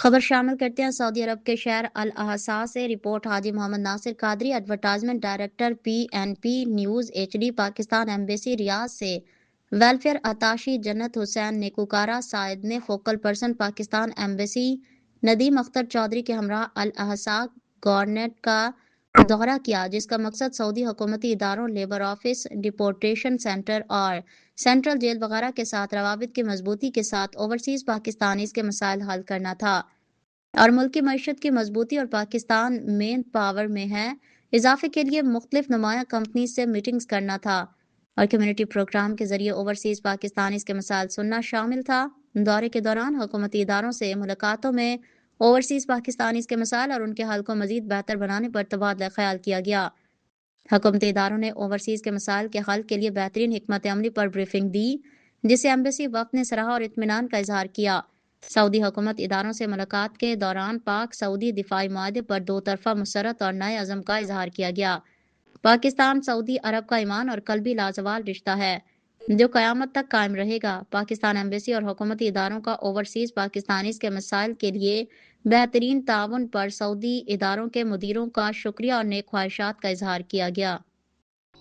خبر شامل کرتے ہیں سعودی عرب کے شہر الاحسا سے رپورٹ حاجی Mohammad Nasir Qadri advertisement director PNP news HD Pakistan embassy Riyadh سے ویلفیئر اتاشی جنت حسین نیکوکارہ سائد نے focal person Pakistan embassy Nadeem Akhtar Chaudhry کے ہمراہ الاحسا گورنریٹ کا دورہ کیا، جس کا مقصد سعودی حکومتی اداروں، لیبر آفس، ڈپورٹیشن سینٹر اور سینٹرل جیل وغیرہ کے ساتھ روابط کی مضبوطی کے ساتھ اوورسیز پاکستانیز کے مسائل حل کرنا تھا اور ملکی معیشت کی مضبوطی اور پاکستان مین پاور میں ہے اضافے کے لیے مختلف نمایاں کمپنیز سے میٹنگز کرنا تھا اور کمیونٹی پروگرام کے ذریعے اوورسیز پاکستانیز کے مسائل سننا شامل تھا۔ دورے کے دوران حکومتی اداروں سے ملاقاتوں میں اوورسیز پاکستانیز کے مسائل اور ان کے حل کو مزید بہتر بنانے پر تبادلہ خیال کیا گیا۔ حکومتی اداروں نے اوورسیز کے مسائل کے حل کے لیے بہترین حکمت عملی پر بریفنگ دی، جسے ایمبیسی وفد نے سراہا اور اطمینان کا اظہار کیا۔ سعودی حکومت اداروں سے ملاقات کے دوران پاک سعودی دفاعی معاہدے پر دو طرفہ مسرت اور نئے عزم کا اظہار کیا گیا۔ پاکستان سعودی عرب کا ایمان اور قلبی لازوال رشتہ ہے جو قیامت تک قائم رہے گا۔ پاکستان ایمبیسی اور حکومتی اداروں کا اوورسیز پاکستانیز کے مسائل کے لیے بہترین تعاون پر سعودی اداروں کے مدیروں کا شکریہ اور نیک خواہشات کا اظہار کیا گیا۔